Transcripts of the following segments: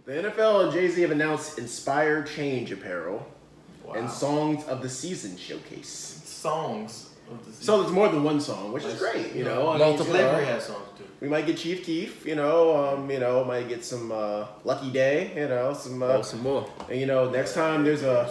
The NFL and JayZ have announced Inspire Change apparel and Songs of the Season showcase. Songs of the season. So there's more than one song, which is great. You know, Slavery has songs too. We might get Chief Keef. Might get some Lucky Day. Some more. And next time there's a.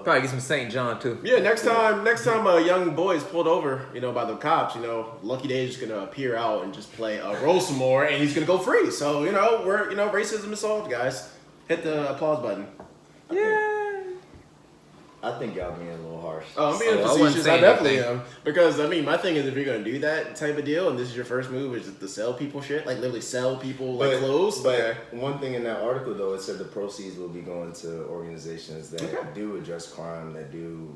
Probably get some St. John too. Yeah, next time a young boy is pulled over, by the cops, Lucky Day is just gonna appear out and just play Roll Some More, and he's gonna go free. So we're racism is solved, guys. Hit the applause button. Yeah. I think y'all being a little harsh. Oh, I'm being facetious. I definitely am. Because, my thing is, if you're going to do that type of deal, and this is your first move, is to sell people shit, like literally sell people clothes. But one thing in that article, though, it said the proceeds will be going to organizations that do address crime, that do,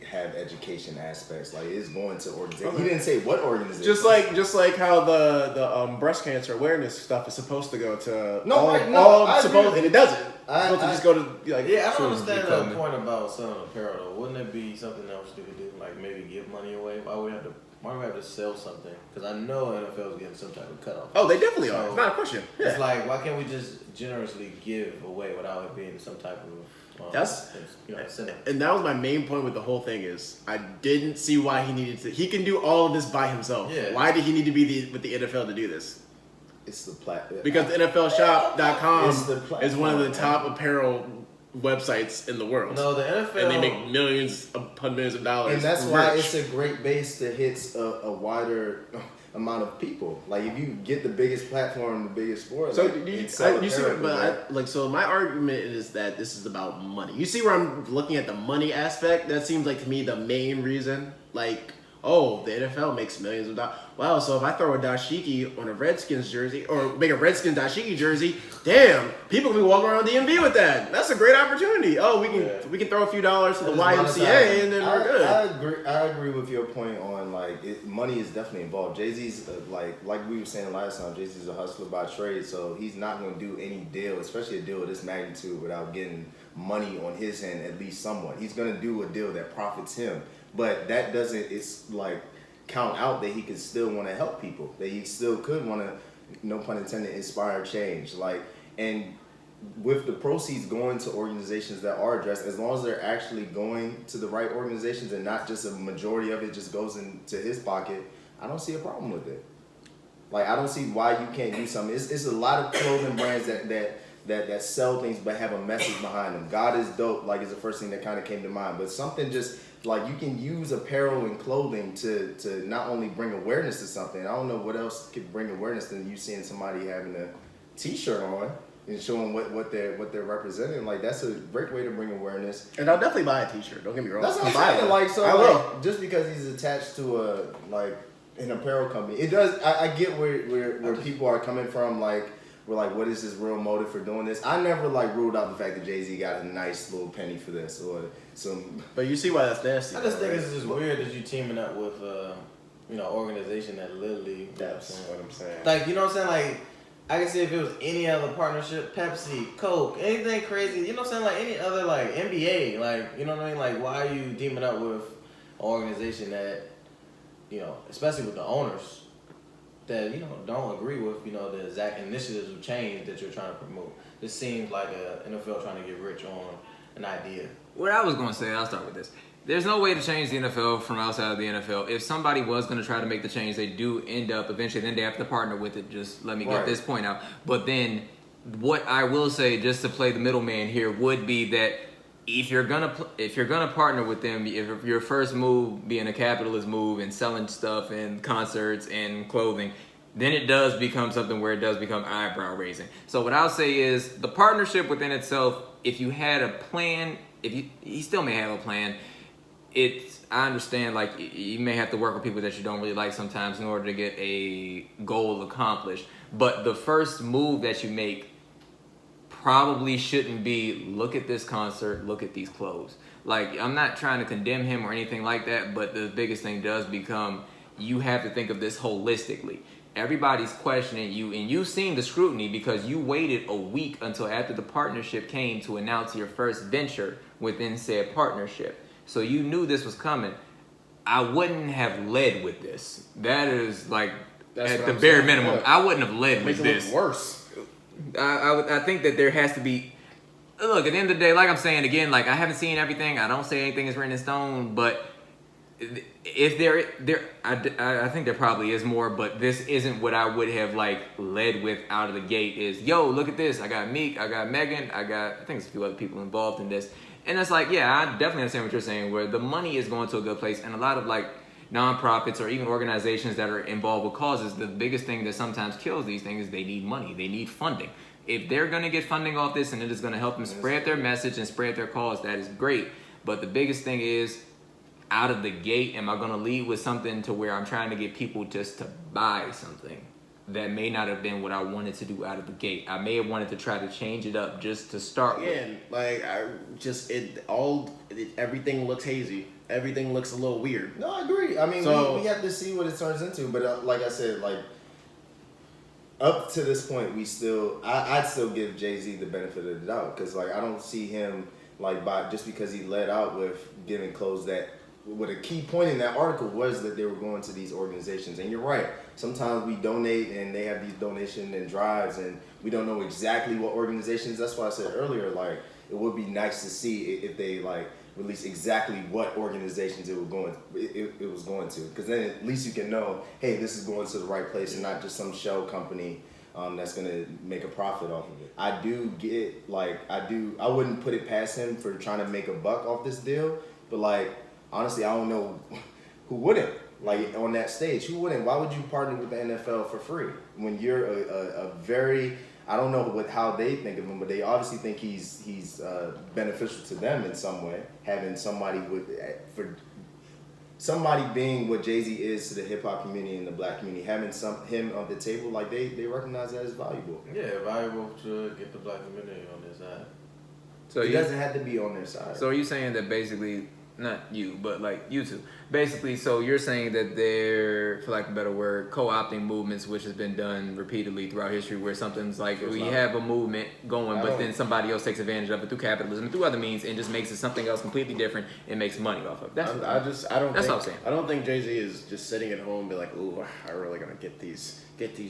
have education aspects. Like, it's going to organizations. He didn't say what organization. Just like how the breast cancer awareness stuff is supposed to go to and it doesn't. I don't understand that point about selling apparel though. Wouldn't it be something else you could do, like maybe give money away? Why do we have to sell something? Because I know NFL is getting some type of cutoff. Oh, they definitely are. It's not a question. Yeah. It's like, why can't we just generously give away without it being some type of incentive? And that was my main point with the whole thing is I didn't see why he needed to. He can do all of this by himself. Yeah. Why did he need to be with the NFL to do this? It's the platform. Because the NFLshop.com is one of the top apparel websites in the world. No, the NFL. And they make millions upon millions of dollars. And that's why it's a great base to hit a wider amount of people. Like, if you get the biggest platform, the biggest sport. So, so my argument is that this is about money. You see where I'm looking at the money aspect? That seems like to me the main reason. Like, oh, the NFL makes millions of dollars. Wow, so if I throw a dashiki on a Redskins jersey, or make a Redskins dashiki jersey, damn, people can be walking around DMV with that. That's a great opportunity. Oh, we can throw a few dollars to the YMCA and then we're good. I agree with your point on money is definitely involved. JayZ's like we were saying last time, JayZ's a hustler by trade, so he's not going to do any deal, especially a deal of this magnitude, without getting money on his hand at least somewhat. He's going to do a deal that profits him. But that doesn't, count out that he could still want to help people. That he still could want to, no pun intended, inspire change. And with the proceeds going to organizations that are addressed, as long as they're actually going to the right organizations and not just a majority of it just goes into his pocket, I don't see a problem with it. I don't see why you can't do something. It's a lot of clothing brands that sell things but have a message behind them. God is dope, is the first thing that kind of came to mind. But something just, you can use apparel and clothing to not only bring awareness to something. I don't know what else could bring awareness than you seeing somebody having a T-shirt on and showing what they're representing. That's a great way to bring awareness. And I'll definitely buy a T-shirt. Don't get me wrong. That's what I'm saying. I will. Just because he's attached to an apparel company, it does. I get where people are coming from. We're what is his real motive for doing this? I never ruled out the fact that JayZ got a nice little penny for this or some. But you see why that's nasty. I just think it's just weird that you teaming up with organization that literally. That's what I'm saying. You know what I'm saying? I can see if it was any other partnership, Pepsi, Coke, anything crazy. You know what I'm saying? Any other NBA. You know what I mean? Why are you teaming up with an organization that, especially with the owners, that don't agree with the exact initiatives of change that you're trying to promote. This seems like an NFL trying to get rich on an idea. What I was going to say, I'll start with this. There's no way to change the NFL from outside of the NFL. If somebody was going to try to make the change, they do end up eventually. Then they have to partner with it. Just let me get this point out. But then, what I will say, just to play the middleman here, would be that if you're gonna partner with them, if your first move being a capitalist move and selling stuff and concerts and clothing, then it does become something where it does become eyebrow raising. So what I'll say is the partnership within itself, if you had a plan, you still may have a plan. I understand you may have to work with people that you don't really like sometimes in order to get a goal accomplished. But the first move that you make probably shouldn't be, look at this concert, look at these clothes. I'm not trying to condemn him or anything like that, but the biggest thing does become, you have to think of this holistically. Everybody's questioning you, and you've seen the scrutiny because you waited a week until after the partnership came to announce your first venture within said partnership. So you knew this was coming. I wouldn't have led with this. That is at the bare minimum. Yeah. I wouldn't have led with this. It look worse. I think that there has to be. Look, at the end of the day, like I'm saying again, like I haven't seen everything. I don't say anything is written in stone, but if I think there probably is more, but this isn't what I would have like led with out of the gate. Is yo, look at this. I got Meek, I got Megan, I think there's a few other people involved in this, and it's like, yeah, I definitely understand what you're saying. Where the money is going to a good place, and a lot of like nonprofits or even organizations that are involved with causes, the biggest thing that sometimes kills these things is they need money, they need funding. If they're going to get funding off this and it is going to help them spread their message and spread their cause, that is great. But the biggest thing is, out of the gate, am I going to lead with something to where I'm trying to get people just to buy something that may not have been what I wanted to do out of the gate? I may have wanted to try to change it up just to start with. Again, like everything looks hazy. Everything looks a little weird. No, I agree. I mean, so, we have to see what it turns into. But like I said, like up to this point, I'd still give JayZ the benefit of the doubt, because like I don't see him like just because he led out with giving clothes that. What a key point in that article was that they were going to these organizations, and you're right. Sometimes we donate, and they have these donation and drives, and we don't know exactly what organizations. That's why I said earlier, like it would be nice to see if they like release exactly what organizations it was going to, because then at least you can know, hey, this is going to the right place, and not just some shell company that's gonna make a profit off of it. I wouldn't put it past him for trying to make a buck off this deal, but like. Honestly, I don't know who wouldn't. Like, on that stage, who wouldn't? Why would you partner with the NFL for free when you're a very, I don't know how they think of him, but they obviously think he's beneficial to them in some way. Having somebody being what JayZ is to the hip hop community and the black community, having him on the table, like they recognize that as valuable. Yeah, valuable to get the black community on their side. So he doesn't have to be on their side. So are you saying that basically? Not you, but like you two. Basically, so you're saying that they're, for lack of a better word, co-opting movements, which has been done repeatedly throughout history, where something's like we have a movement going, but then somebody else takes advantage of it through capitalism and through other means, and just makes it something else completely different and makes money off of. That's what I'm saying. I don't think JayZ is just sitting at home and be like, ooh, I'm really gonna get these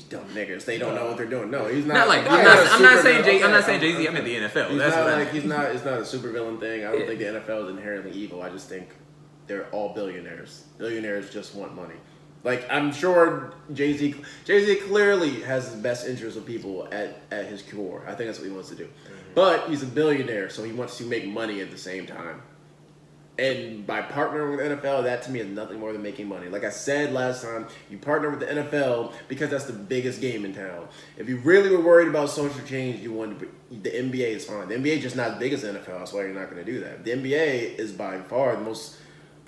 dumb niggas. They don't know what they're doing. No, he's not. I'm not saying JayZ. I'm in the NFL. It's not a super villain thing. I don't think the NFL is inherently evil. I just think they're all billionaires. Billionaires just want money. Like, I'm sure JayZ clearly has the best interest of people at his core. I think that's what he wants to do. Mm-hmm. But he's a billionaire, so he wants to make money at the same time. And by partnering with the NFL, that to me is nothing more than making money. Like I said last time, you partner with the NFL because that's the biggest game in town. If you really were worried about social change, the NBA is fine. The NBA is just not as big as the NFL, that's why you're not going to do that. The NBA is by far the most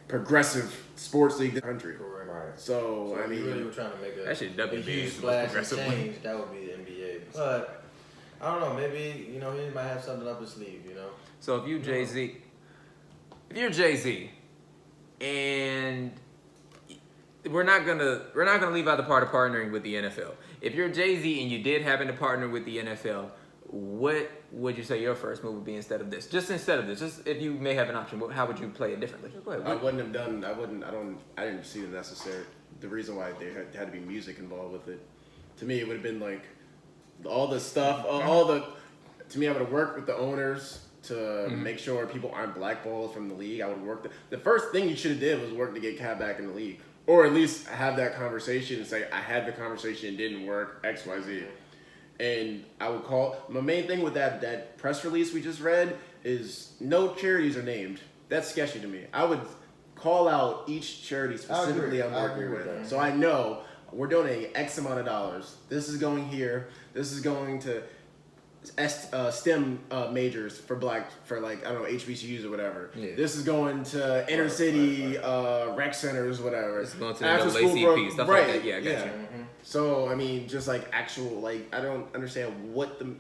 progressive sports league in the country. Correct. Right. So I mean, if you really were trying to make a huge splash and change, that would be the NBA. But I don't know, maybe he might have something up his sleeve. So if you're JayZ, and we're not gonna leave out the part of partnering with the NFL. If you're JayZ and you did happen to partner with the NFL, what would you say your first move would be instead of this? Just if you may have an option, how would you play it differently? Go ahead. I didn't see the necessary. The reason why there had to be music involved with it. To me, it would have been like all the stuff, to me, I would have worked with the owners to make sure people aren't blackballed from the league. I would work. The first thing you should have did was work to get Cat back in the league. Or at least have that conversation and say, I had the conversation, it didn't work, X, Y, Z. And I would call, my main thing with that press release we just read is no charities are named. That's sketchy to me. I would call out each charity specifically I'm working with. So I know we're donating X amount of dollars. This is going here. This is going to STEM majors for HBCUs or whatever. Yeah. This is going to inner city rec centers, whatever. It's going to the NAACP, stuff like that. Yeah, I got you. Mm-hmm. So I mean, just like actual, I don't understand what the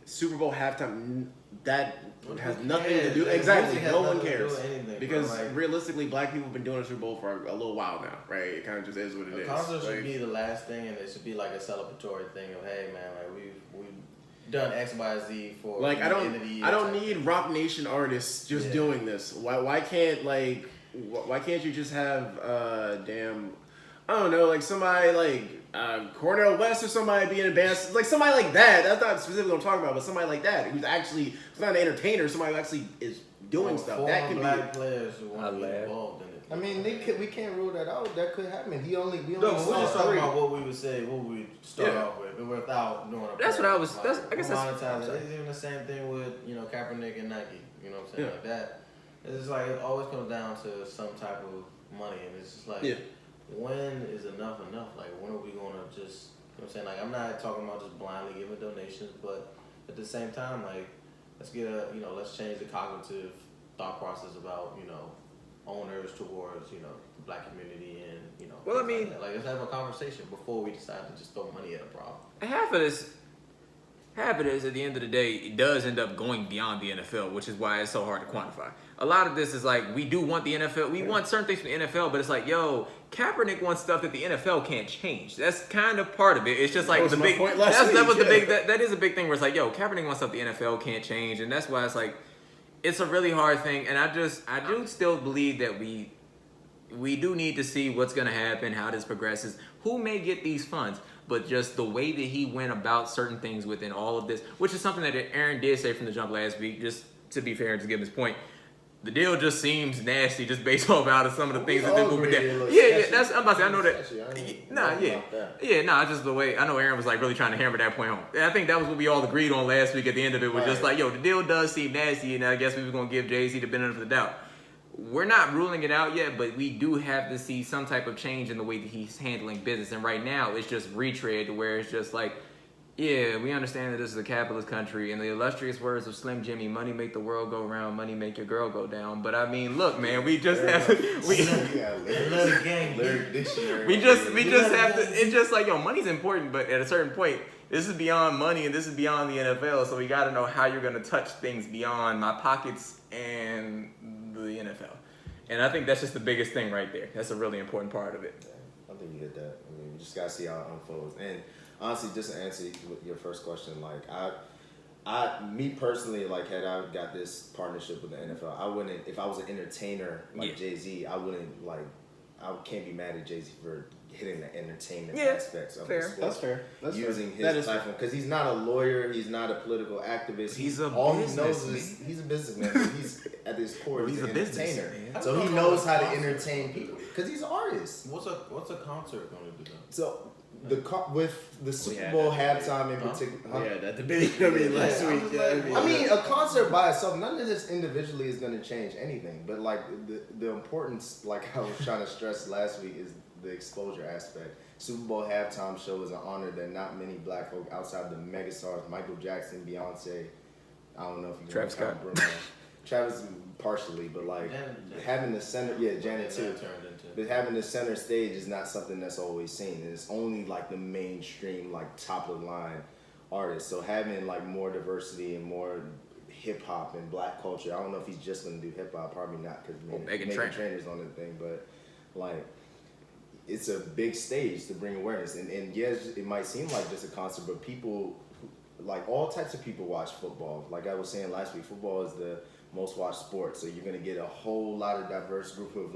Super Bowl halftime that has nothing to do. Exactly, no one cares because realistically, black people have been doing a Super Bowl for a little while now, right? It kind of just is what it is. Concert should be the last thing, and it should be like a celebratory thing of, hey man, we've done X, Y, Z for I don't need Rock Nation artists just doing this. Why can't you just have I don't know, somebody Cornell West or somebody being a band, like somebody like that. That's not specifically what I'm talking about, but somebody like that who's actually not an entertainer, somebody who actually is doing stuff. That can black players who want to be involved in it. I mean, we can't rule that out. That could happen. We only no, but we're just talking about what we would say, what we start off with, without doing a. That's what I was. I guess that's. It's even the same thing with Kaepernick and Nike. You know what I'm saying? Like that. It's just like it always comes down to some type of money, and it's just like, when is enough enough? Like, when are we gonna just? You know what I'm saying? Like, I'm not talking about just blindly giving donations, but at the same time, like, let's change the cognitive thought process about owners towards the black community and Well, I mean, like let's have a conversation before we decide to just throw money at a problem. Half of this at the end of the day, it does end up going beyond the NFL, which is why it's so hard to quantify. A lot of this is like, we do want the NFL, we want certain things from the NFL, but it's like, Kaepernick wants stuff that the NFL can't change. That's kind of part of it. It's just like that is a big thing where it's like, Kaepernick wants stuff the NFL can't change, and that's why it's like, it's a really hard thing, and I do still believe that we do need to see what's going to happen, how this progresses, who may get these funds, but just the way that he went about certain things within all of this, which is something that Aaron did say from the jump last week, just to be fair and to give his point. The deal just seems nasty, just based off out of some of the things that they're moving down. That's I'm about to say. I know that. Just the way I know Aaron was like really trying to hammer that point home. And I think that was what we all agreed on last week. At the end of it, was just like, the deal does seem nasty, and I guess we were gonna give JayZ the benefit of the doubt. We're not ruling it out yet, but we do have to see some type of change in the way that he's handling business. And right now, it's just retread to where it's just like, we understand that this is a capitalist country, and the illustrious words of Slim Jimmy, money make the world go round, money make your girl go down. But I mean, look, man, we just have to, we just have to, it's just like, money's important, but at a certain point, this is beyond money and this is beyond the NFL, so we got to know how you're going to touch things beyond my pockets and the NFL. And I think that's just the biggest thing right there. That's a really important part of it. Yeah, I think you hit that. I mean, you just got to see how it unfolds. And honestly, just to answer your first question, like me personally, like had I got this partnership with the NFL, I wouldn't, if I was an entertainer like JayZ, I can't be mad at JayZ for hitting the entertainment aspects of the sport. That's fair. That's using fair. his platform, because he's not a lawyer, he's not a political activist. All he knows is he's a businessman. So he's at his core, he's an entertainer. So he knows how to entertain people because he's an artist. What's a concert going to do? So with the Super Bowl halftime in particular. Yeah, that debate last week. I mean, a concert by itself, none of this individually is going to change anything. But like the importance, like I was trying to stress last week, is the exposure aspect. Super Bowl halftime show is an honor that not many black folk outside the megastars, Michael Jackson, Beyonce, I don't know if you can Travis Scott. Bruno. Travis partially, but like having the center, Janet too. But having the center stage is not something that's always seen. It's only like the mainstream, like top of the line artists. So having like more diversity and more hip hop and black culture. I don't know if he's just gonna do hip hop, probably not, because Meghan Trainor's on the thing. But like, it's a big stage to bring awareness. And yes, it might seem like just a concert, but people, like all types of people watch football. Like I was saying last week, football is the most watched sport. So you're gonna get a whole lot of diverse group of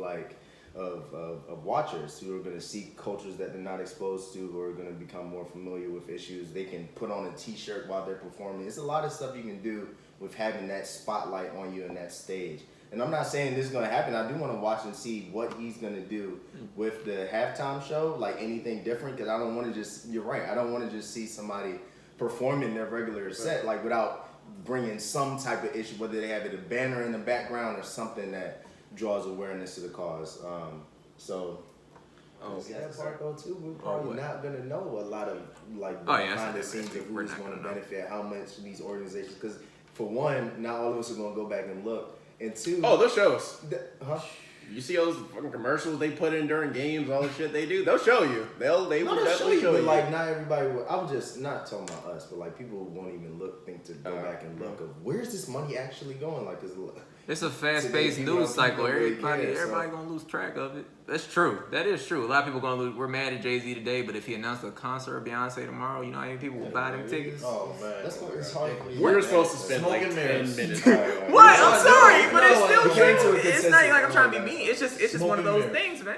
of watchers who are going to see cultures that they're not exposed to, who are going to become more familiar with issues. They can put on a t-shirt while they're performing. It's a lot of stuff you can do with having that spotlight on you and that stage. And I'm not saying this is going to happen. I do want to watch and see what he's going to do with the halftime show, like anything different, because I don't want to just, you're right, I don't want to just see somebody performing their regular set, like without bringing some type of issue, whether they have a banner in the background or something that draws awareness to the cause. That part though too, we're probably not gonna know a lot of like behind the scenes of who's gonna benefit, how much these organizations. Because for one, not all of us are gonna go back and look, and two, those shows. You see those fucking commercials they put in during games, all the shit they do. They'll show you. They'll definitely show you. But like, not everybody will. I'm just not talking about us, but like people won't even think to go back and look of where's this money actually going. Like, it's a fast-paced news cycle. Everybody gonna lose track of it. That's true. That is true. A lot of people gonna lose. We're mad at JayZ today, but if he announced a concert of Beyonce tomorrow, you know how many people will buy them tickets? Oh man, that's what it's hard. We were supposed to spend like 10 minutes. What? I'm sorry, but it's still true. It's not like I'm trying to be mean. It's just one of those things, man.